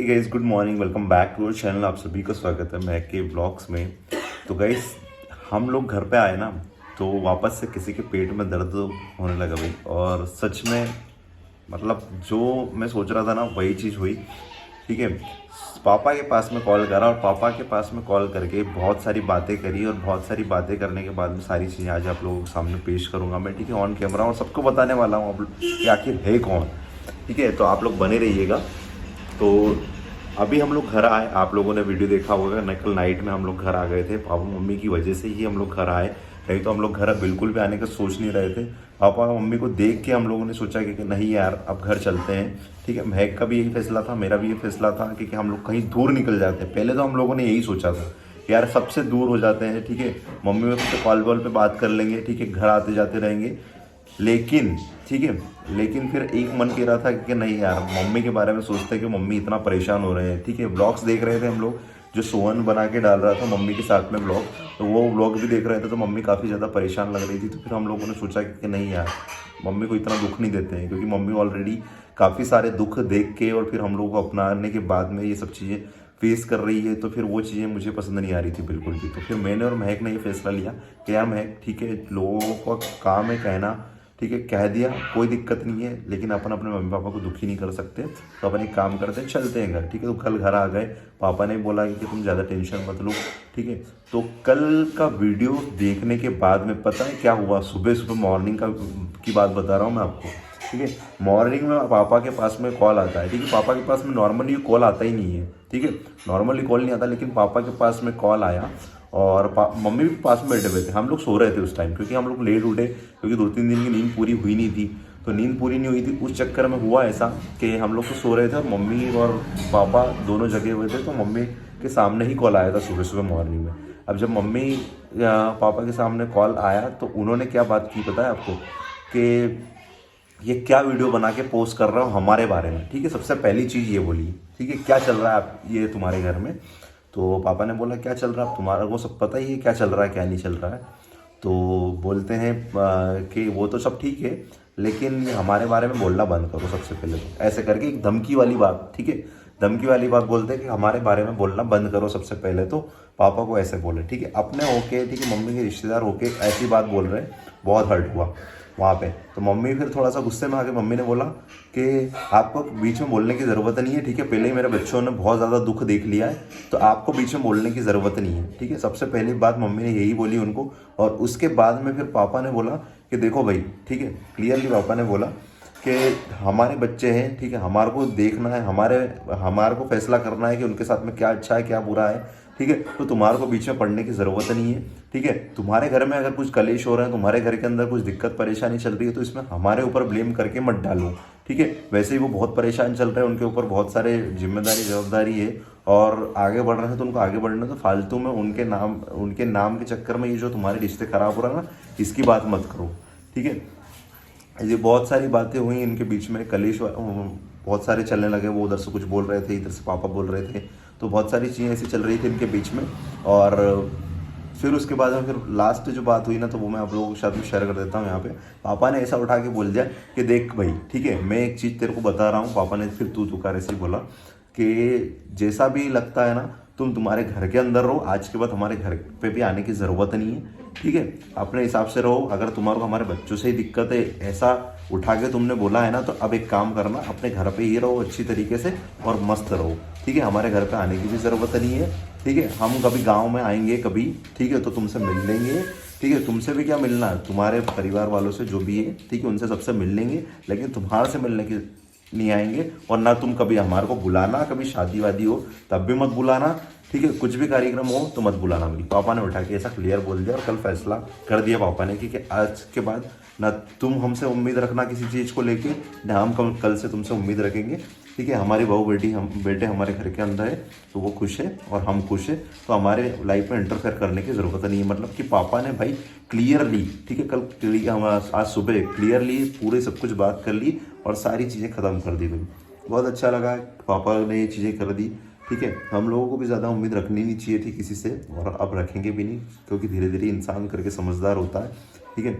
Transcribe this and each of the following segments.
Guys, good morning, welcome back to our channel. आप सभी का स्वागत है महक के ब्लॉग्स में। तो गाइस, हम लोग घर पे आए ना, तो वापस से किसी के पेट में दर्द होने लगा भाई। और सच में मतलब जो मैं सोच रहा था ना, वही चीज़ हुई। ठीक है, पापा के पास में कॉल करा और पापा के पास में कॉल करके बहुत सारी बातें करी। और बहुत सारी बातें करने के बाद में सारी चीज़ें आज आप लोगों के सामने पेश करूँगा मैं। ठीक है, ऑन कैमरा, और सबको बताने वाला हूँ आप कि आखिर है कौन। ठीक है, तो आप लोग बने रहिएगा। तो अभी हम लोग घर आए, आप लोगों ने वीडियो देखा होगा ना, कल नाइट में हम लोग घर आ गए थे। पापा मम्मी की वजह से ही हम लोग घर आए, नहीं तो हम लोग घर बिल्कुल भी आने का सोच नहीं रहे थे। पापा मम्मी को देख के हम लोगों ने सोचा कि नहीं यार, अब घर चलते हैं। ठीक है, महक का भी यही फैसला था, मेरा भी ये फैसला था कि हम लोग कहीं दूर निकल जाते हैं। पहले तो हम लोगों ने यही सोचा था कि यार सबसे दूर हो जाते हैं। ठीक है, मम्मी से कॉल वॉल पे बात कर लेंगे, ठीक है, घर आते जाते रहेंगे। लेकिन ठीक है, लेकिन फिर एक मन कह रहा था कि नहीं यार, मम्मी के बारे में सोचते हैं कि मम्मी इतना परेशान हो रहे हैं। ठीक है, ब्लॉग्स देख रहे थे हम लोग, जो सोहन बना के डाल रहा था मम्मी के साथ में ब्लॉग, तो वो ब्लॉग भी देख रहे थे। तो मम्मी काफ़ी ज़्यादा परेशान लग रही थी। तो फिर हम लोगों ने सोचा कि नहीं यार, मम्मी को इतना दुख नहीं देते हैं, क्योंकि मम्मी ऑलरेडी काफ़ी सारे दुख देख के और फिर हम लोग को अपनाने के बाद में ये सब चीज़ें फेस कर रही है। तो फिर वो चीज़ें मुझे पसंद नहीं आ रही थी बिल्कुल भी। तो फिर मैंने और महक ने ये फैसला लिया कि यार महक, ठीक है, लोगों का काम है कहना, ठीक है, कह दिया, कोई दिक्कत नहीं है, लेकिन अपन अपने मम्मी पापा को दुखी नहीं कर सकते। तो अपन एक काम करते हैं, चलते हैं घर। ठीक है, तो कल घर आ गए। पापा ने बोला कि तुम ज़्यादा टेंशन मत लो। ठीक है, तो कल का वीडियो देखने के बाद में पता है क्या हुआ। सुबह सुबह मॉर्निंग की बात बता रहा हूँ मैं आपको। ठीक है, मॉर्निंग में पापा के पास में कॉल आता है। ठीक है, पापा के पास में नॉर्मली कॉल आता ही नहीं है। ठीक है, नॉर्मली कॉल नहीं आता, लेकिन पापा के पास में कॉल आया। और मम्मी भी पास में बैठे हुए थे। हम लोग सो रहे थे उस टाइम, क्योंकि हम लोग लेट उठे, क्योंकि 2-3 दिन की नींद पूरी हुई नहीं थी। तो नींद पूरी नहीं हुई थी, उस चक्कर में हुआ ऐसा कि हम लोग तो सो रहे थे और मम्मी और पापा दोनों जगे हुए थे। तो मम्मी के सामने ही कॉल आया था सुबह सुबह मॉर्निंग में। अब जब मम्मी पापा के सामने कॉल आया, तो उन्होंने क्या बात की पता है आपको, कि ये क्या वीडियो बना के पोस्ट कर रहा हूँ हमारे बारे में। ठीक है, सबसे पहली चीज़ ये बोली। ठीक है, क्या चल रहा है आप ये तुम्हारे घर में। तो पापा ने बोला क्या चल रहा है, तुम्हारा को सब पता ही है क्या चल रहा है क्या नहीं चल रहा है। तो बोलते हैं कि वो तो सब ठीक है, लेकिन हमारे बारे में बोलना बंद करो सबसे पहले। तो ऐसे करके एक धमकी वाली बात, ठीक है, धमकी वाली बात बोलते हैं कि हमारे बारे में बोलना बंद करो सबसे पहले। तो पापा को ऐसे बोले। ठीक है, अपने होके, ठीक है, मम्मी के रिश्तेदार होके ऐसी बात बोल रहे हैं। बहुत हर्ट हुआ वहाँ पे। तो मम्मी फिर थोड़ा सा गुस्से में आके मम्मी ने बोला कि आपको बीच में बोलने की ज़रूरत नहीं है। ठीक है, पहले ही मेरे बच्चों ने बहुत ज़्यादा दुख देख लिया है, तो आपको बीच में बोलने की ज़रूरत नहीं है। ठीक है, सबसे पहली बात मम्मी ने यही बोली उनको। और उसके बाद में फिर पापा ने बोला कि देखो भाई, ठीक है, क्लियरली पापा ने बोला कि हमारे बच्चे हैं, ठीक है, हमारे को देखना है, हमारे को फैसला करना है कि उनके साथ में क्या अच्छा है क्या बुरा है। ठीक है, तो तुम्हारे को बीच में पढ़ने की ज़रूरत नहीं है। ठीक है, तुम्हारे घर में अगर कुछ कलेश हो रहा है, तुम्हारे घर के अंदर कुछ दिक्कत परेशानी चल रही है, तो इसमें हमारे ऊपर ब्लेम करके मत डालो। ठीक है, वैसे ही वो बहुत परेशान चल रहे हैं, उनके ऊपर बहुत सारे जिम्मेदारी जवाबदारी है और आगे बढ़ रहे हैं। तो उनको आगे बढ़ना, तो फालतू में उनके नाम के चक्कर में ये जो तुम्हारे रिश्ते खराब हो रहा है ना, इसकी बात मत करो। ठीक है, ये बहुत सारी बातें हुई इनके बीच में, कलेश बहुत सारे चलने लगे। वो उधर से कुछ बोल रहे थे, इधर से पापा बोल रहे थे। तो बहुत सारी चीज़ें ऐसी चल रही थी इनके बीच में। और फिर उसके बाद में फिर लास्ट जो बात हुई ना, तो वो मैं आप लोगों के साथ में शेयर कर देता हूँ यहाँ पे। पापा ने ऐसा उठा के बोल दिया कि देख भाई, ठीक है, मैं एक चीज़ तेरे को बता रहा हूँ। पापा ने फिर तू तुकार ऐसे ही बोला कि जैसा भी लगता है ना, तुम तुम्हारे घर के अंदर रहो, आज के बाद हमारे घर पे भी आने की ज़रूरत नहीं है। ठीक है, अपने हिसाब से रहो। अगर तुम्हारे को हमारे बच्चों से ही दिक्कत है, ऐसा उठा के तुमने बोला है ना, तो अब एक काम करना, अपने घर पे ही रहो अच्छी तरीके से और मस्त रहो। ठीक है, हमारे घर पे आने की भी ज़रूरत नहीं है। ठीक है, हम कभी गांव में आएंगे कभी, ठीक है, तो तुमसे मिल लेंगे। ठीक है, तुमसे भी क्या मिलना है, तुम्हारे परिवार वालों से जो भी है, ठीक है, उनसे सबसे मिल लेंगे, लेकिन तुम्हारे से मिलने की नहीं आएंगे। और ना तुम कभी हमारे को बुलाना, कभी शादी वादी हो तब भी मत बुलाना। ठीक है, कुछ भी कार्यक्रम हो तो मत बुलाना मेरी। पापा ने उठा के ऐसा क्लियर बोल दिया। और कल फैसला कर दिया पापा ने कि आज के बाद ना तुम हमसे उम्मीद रखना किसी चीज़ को लेके, ना हम कल से तुमसे उम्मीद रखेंगे। ठीक है, हमारी बहू बेटे हमारे घर के अंदर है, तो वो खुश है और हम खुश है, तो हमारे लाइफ में इंटरफेयर करने की ज़रूरत नहीं है। मतलब कि पापा ने भाई क्लियरली, ठीक है, कल आज सुबह क्लियरली पूरे सब कुछ बात कर ली और सारी चीज़ें ख़त्म कर दी भाई। बहुत अच्छा लगा पापा ने ये चीज़ें कर दी। ठीक है, हम लोगों को भी ज़्यादा उम्मीद रखनी नहीं चाहिए थी किसी से, और अब रखेंगे भी नहीं, क्योंकि धीरे धीरे इंसान करके समझदार होता है। ठीक है,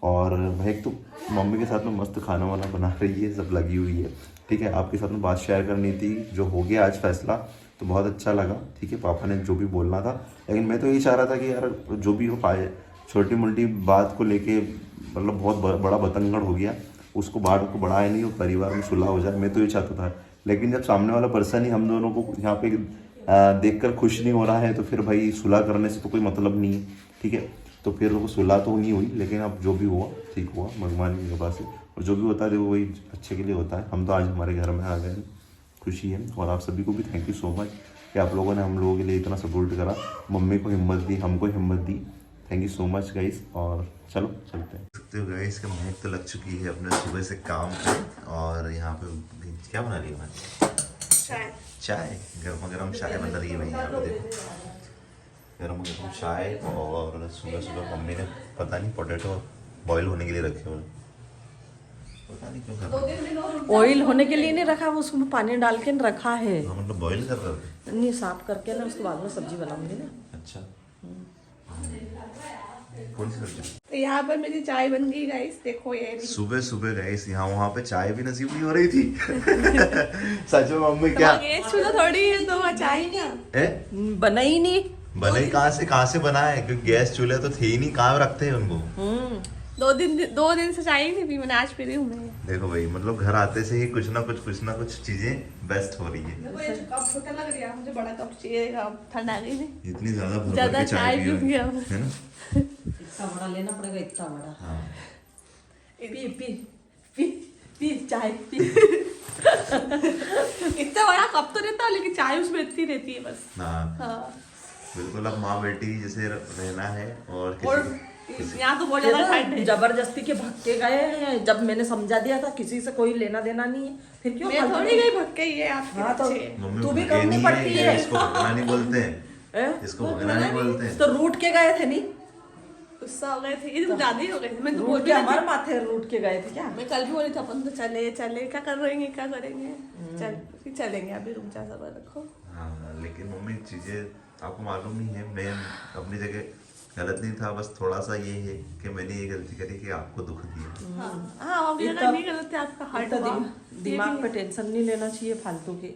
और महक तो मम्मी के साथ में मस्त खाना वाना बना रही है, सब लगी हुई है। ठीक है, आपके साथ में बात शेयर करनी थी। जो हो गया आज फैसला तो बहुत अच्छा लगा। ठीक है, पापा ने जो भी बोलना था, लेकिन मैं तो यही चाह रहा था कि यार जो भी हो पाए, छोटी मोटी बात को लेके मतलब बहुत बड़ा बतंगड़ हो गया, उसको बात को बढ़ाया नहीं और परिवार में सुलह हो जाए, मैं तो ये चाहता था। लेकिन जब सामने वाला पर्सन ही हम दोनों को यहाँ पे देखकर खुश नहीं हो रहा है तो फिर भाई सुलह करने से तो कोई मतलब नहीं है। ठीक है, तो फिर वो सुलह तो नहीं हुई, लेकिन अब जो भी हुआ ठीक हुआ भगवान की कृपा से, और जो भी होता है वो वही अच्छे के लिए होता है। हम तो आज हमारे घर में आ गए, खुशी है। और आप सभी को भी थैंक यू सो मच कि आप लोगों ने हम लोगों के लिए इतना सपोर्ट करा, मम्मी को हिम्मत दी, हमको हिम्मत दी। Thank you so much guys. और चलो चलते हैं। सकते हो गाइस का महक तो लग चुकी है अपने सुबह से काम पे, और यहाँ पे क्या बना रही है मैं? चाय गर्मा गर्म चाय बन रही है भाई। यहाँ पे देखो गर्म गर्म चाय, और सुबह सुबह मम्मी ने पता नहीं पोटैटो बॉईल होने के लिए रखे हुए, पता नहीं क्यों कर रहे हैं। ऑयल होने के लिए नहीं रखा, वो उसमें पानी डाल के रखा है। हाँ, मतलब बॉईल कर रहे थे। नहीं, साफ करके ना उसके बाद में सब्जी बनाऊंगी ना। अच्छा, कौन सी सब्जी? तो यहाँ पर मेरी चाय बन गई गाइस, देखो ये सुबह सुबह गाइस यहाँ वहाँ पे चाय भी नसीब नहीं हो रही थी। सच में मम्मी क्या गैस चूल्हा थोड़ी है तो वहाँ चाय क्या है? बना ही नहीं। बने कहाँ से बना है, क्योंकि गैस चूल्हे तो थे ही नहीं, कहाँ रखते हैं उनको। 2 दिन से चाय ही नहीं पी मैंने, आज पी रही हूँ मैं। देखो भाई, मतलब घर आते से ही कुछ ना कुछ चीजें बेस्ट हो रही है। देखो ये कप छोटा लग रहा है, मुझे बड़ा कप चाहिए, ठंडा आ गई नहीं। इतनी ज्यादा भर ज्यादा भर के चाय पियो, पी गया है ना? इतना बड़ा लेना पड़ेगा, इतना बड़ा। हाँ। पी पी पी पी चाय पी। इतना बड़ा कप तो रहता, लेकिन चाय उसमें इतनी रहती है बस। हाँ बिल्कुल, अब माँ बेटी जैसे रहना है। और यहाँ तो बहुत ज्यादा ठंड है। जबरदस्ती के भग के गए हैं, जब मैंने समझा दिया था किसी से कोई लेना देना नहीं है, फिर क्यों मैं थोड़ी गई भग के, ये आपके हाँ, तो पीछे। मम्मी तू भी भगे करनी नहीं पड़ती ये, है। इसको भगना नहीं बोलते हैं, इसको भगना नहीं बोलते हैं। तो रूट के गए थे नहीं, गुस्सा हो गए थे, ये तो ज्यादा ही हो गए थे। मैं तो रूट बोल के भी रही हमारे थी, माथे रूट के गए थे क्या? मैं कल भी बोली थी अपन तो चले क्या करेंगे फिर चलेंगे, अभी रुक जा, सबर रखो। हाँ, लेकिन मम्मी चीजें आपको मालूम नहीं है, मैं अपनी जगह गलत नहीं था, बस थोड़ा सा ये है कि मैंने ये गलती करी कि आपको दुख दिया। हाँ अभी अगर नहीं गलत है, आपका हार्ट इतना हुआ। दिमाग पे टेंशन नहीं लेना चाहिए फालतू के।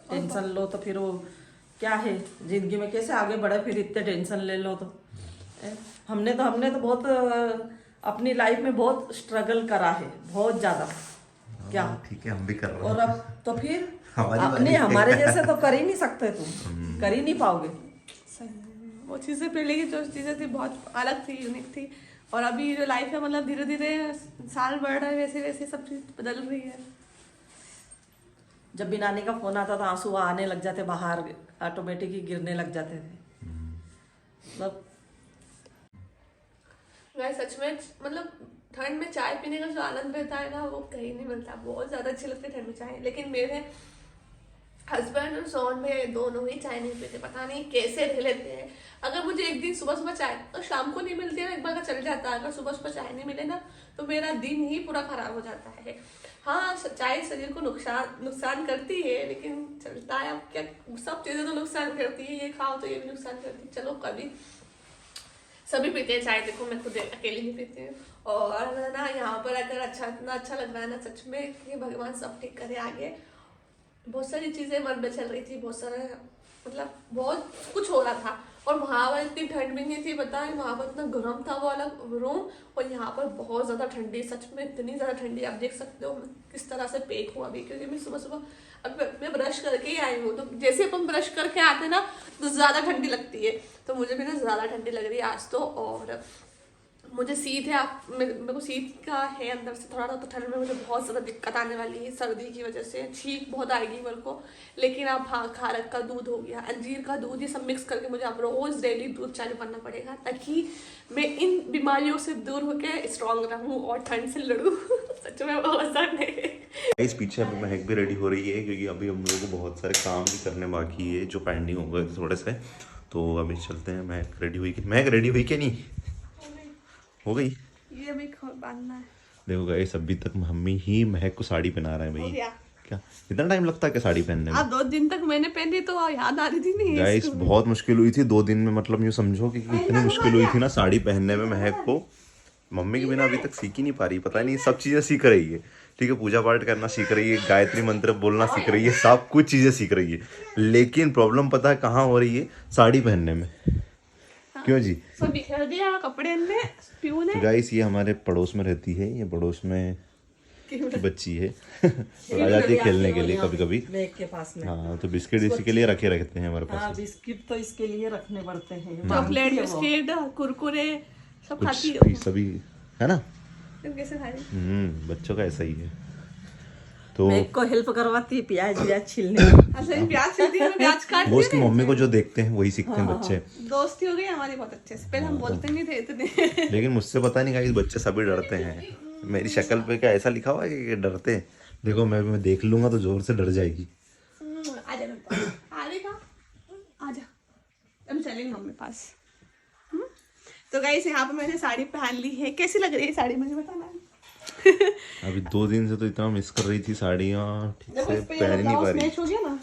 टेंशन लो तो फिर वो क्या है जिंदगी में, कैसे आगे बढ़े फिर इतने टेंशन ले लो तो। हमने तो बहुत अपनी लाइफ में बहुत स्ट्रगल करा है, बहुत ज्यादा। क्या ठीक है, हम भी कर रहे और हैं। अब तो फिर हमारी नहीं, हमारे जैसे तो कर ही नहीं सकते, तुम कर ही नहीं पाओगे। वो चीज़ें पहले की जो चीज़ें थी बहुत अलग थी, यूनिक थी, और अभी जो लाइफ है मतलब धीरे धीरे साल बढ़ रहा है, वैसे वैसे सब चीज़ बदल रही है। जब भी नानी का फोन आता था आंसू आने लग जाते बाहर, ऑटोमेटिक ही गिरने लग जाते थे। मतलब सच में मतलब ठंड में चाय पीने का जो आनंद रहता है ना, वो कहीं नहीं मिलता। बहुत ज़्यादा अच्छी लगती है ठंड में चाय, लेकिन मेरे हस्बैंड और सोन में दोनों ही चाय नहीं पीते, पता नहीं कैसे रह लेते हैं। अगर मुझे एक दिन सुबह सुबह चाय तो शाम को नहीं मिलती है ना, एक बार का चल जाता है, अगर सुबह सुबह चाय नहीं मिले ना तो मेरा दिन ही पूरा खराब हो जाता है। हाँ, चाय शरीर को नुकसान करती है, लेकिन चलता है। अब क्या, सब चीज़ें तो नुकसान करती है, ये खाओ तो ये भी नुकसान करती है। चलो कभी सभी पीते हैं चाय, देखो मैं खुद अकेले नहीं पीती हूँ। और ना यहाँ पर अगर इतना अच्छा लग रहा है ना सच में, कि भगवान सब ठीक करे आगे। बहुत सारी चीज़ें मन में चल रही थी, बहुत सारा मतलब बहुत कुछ हो रहा था, और वहाँ पर इतनी ठंड भी नहीं थी, बताएं वहाँ पर इतना गर्म था वो अलग रूम, और यहाँ पर बहुत ज़्यादा ठंडी, सच में इतनी ज़्यादा ठंडी। आप देख सकते हो किस तरह से पेक हूँ अभी, क्योंकि मैं सुबह सुबह अब मैं ब्रश करके ही आई हूँ, तो जैसे अपन ब्रश करके आते ना तो ज़्यादा ठंडी लगती है, तो मुझे भी ना ज़्यादा ठंडी लग रही है आज तो। और मुझे सीत है, मेरे को सीत का है अंदर से थोड़ा, तो ठंड में मुझे बहुत ज़्यादा दिक्कत आने वाली है सर्दी की वजह से, छींक बहुत आएगी मेरे को। लेकिन अब हाँ, खारक का दूध हो गया, अंजीर का दूध, ये सब मिक्स करके मुझे अब रोज़ डेली दूध चालू करना पड़ेगा, ताकि मैं इन बीमारियों से दूर होकर स्ट्रांग रहूँ और ठंड से लड़ूँ। सच में बहुत आसान है। इस पीछे अभी महक भी रेडी हो रही है, क्योंकि अभी हम लोगों को बहुत सारे काम भी करने बाकी है जो पेंडिंग हो गए थे थोड़े से। तो अभी चलते हैं। महक रेडी हुई कि नहीं? हो गई। ये अभी बांधना है। देखो गाइस, अभी तक मम्मी ही महक को साड़ी पहना रहा है भाई। क्या कितना टाइम लगता है क्या साड़ी पहनने में? 2 दिन तक मैंने पहनी तो याद आ रही थी नहीं गाइस, बहुत मुश्किल हुई थी 2 दिन में, मतलब यूँ समझो कि इतनी मुश्किल हुई थी ना साड़ी पहनने में महक को। मम्मी के बिना अभी तक सीख ही नहीं पा रही, पता नहीं सब चीज़ें सीख रही है, ठीक है, पूजा पाठ करना सीख रही है, गायत्री मंत्र बोलना सीख रही है, सब कुछ चीज़ें सीख रही है। लेकिन प्रॉब्लम पता है कहाँ हो रही है? साड़ी पहनने में। क्यों जी? सब बिखर गया कपड़े में पीऊ ने। गाइस ये हमारे पड़ोस में रहती है, ये पड़ोस में की बच्ची है। तो आ जाती है खेलने के लिए कभी कभी बैग के पास में। हाँ, तो बिस्किट इसी के लिए रखे रखते हैं हमारे पास। हाँ, बिस्किट तो इसके लिए रखने पड़ते हैं। चॉकलेट बिस्किट कुरकुरे सब खाती है कुछ सभी है ना। कैसे खाई? बच्चों का ऐसा ही है। तो मैं को हेल्प करवाती है प्याज व्याज छीलने में। अच्छा प्याज छीलती है, मैं प्याज काट वो उसकी मम्मी को जो देखते हैं वही सीखते हैं बच्चे। दोस्ती हो गई हमारी बहुत अच्छे से। पहले हम बोलते नहीं थे इतने। लेकिन मुझसे पता नहीं गाइस, बच्चे सभी डरते हैं। मेरी शक्ल पे क्या ऐसा लिखा हुआ है कि डरते हैं? देखो मैं देख लूंगा तो जोर से डर जाएगी। आजा मेरे पास, आजा हम चलेंगे मम्मी पास। तो गाइस यहाँ पे मैंने साड़ी पहन ली है। कैसी लग रही है साड़ी मुझे बताना। अभी 2 दिन से तो इतना मिस कर रही थी साड़ियाँ, ठीक से पहन ही नहीं पा रही। मैच हो गया ना।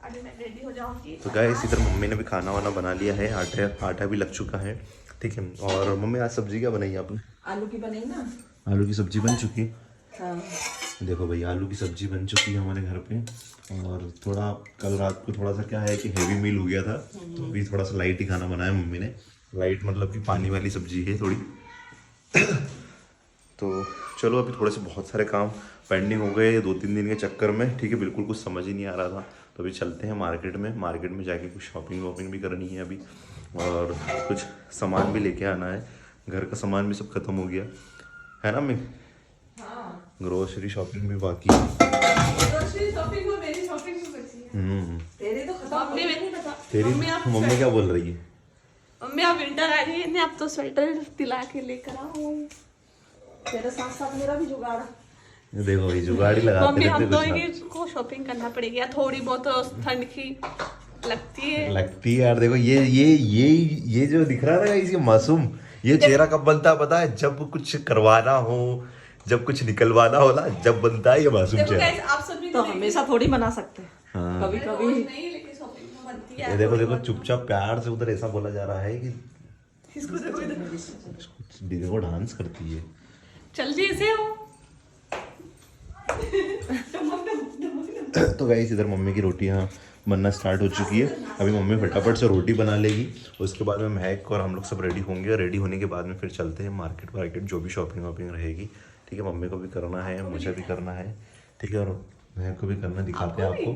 अभी मैं रेडी हो जाऊंगी। तो गाइस इधर मम्मी ने भी खाना वाना बना लिया है, आटा भी लग चुका है, ठीक है। और मम्मी आज सब्जी क्या बनाई आपने? आलू की बनी ना। आलू की सब्जी बन चुकी है। हाँ। देखो भाई आलू की सब्जी बन चुकी है हमारे घर पे। और थोड़ा कल रात को थोड़ा सा क्या है कि हेवी मील हो गया था, तो अभी थोड़ा सा लाइट ही खाना बनाया मम्मी ने। लाइट मतलब कि पानी वाली सब्जी है थोड़ी। तो चलो अभी थोड़े से बहुत सारे काम पेंडिंग हो गए 2-3 दिन के चक्कर में, ठीक है। बिल्कुल कुछ समझ ही नहीं आ रहा था, तो अभी चलते हैं मार्केट में जाके कुछ शॉपिंग वॉपिंग भी करनी है अभी, और कुछ सामान भी लेके आना है। घर का सामान भी सब खत्म हो गया है ना मम्मी? ग्रोसरी शॉपिंग भी बाकी है। ग्रोसरी शॉपिंग और मेरी शॉपिंग भी बची है। तेरे तो खत्म मम्मी में नहीं पता। तेरी मम्मी क्या बोल रही है? मम्मी अब विंटर आ रही है ना, अब तो स्वेटर दिला के लेकर आओ। तेरे साथ साथ मेरा भी जुगाड़ है। देखो ये जुगाड़ी लगाते मम्मी रहते हम कुछ तो ना। इनको शॉपिंग करना पड़ेगी यार, थोड़ी बहुत ठंड की लगती है यार। देखो ये जो दिख रहा है ना इसके मासूम, ये चेहरा कब बनता है पता है? जब कुछ करवाना हो, जब कुछ निकलवाना हो ना, जब बनता है ये मासूम देखो चेहरा। guys, आप सभी तो हमेशा थोड़ी बना सकते हैं। हाँ। कभी कभी नहीं, लेकिन शॉपिंग तो बनती है। ये देखो चुपचाप प्यार से उधर ऐसा बोला जा रहा है कि इसको देखो इधर। देखो डांस करती है। चल जी इसे हो। तो गाइस इधर मम्मी की रोटियाँ बनना स्टार्ट हो चुकी है। अभी मम्मी फटाफट से रोटी बना लेगी, उसके बाद में महक और हम लोग सब रेडी होंगे। रेडी होने के बाद में फिर चलते हैं मार्केट जो भी शॉपिंग वॉपिंग रहेगी, ठीक है। मम्मी को भी करना है, मुझे भी करना है, ठीक है। और महक को भी करना, दिखाते हैं आपको।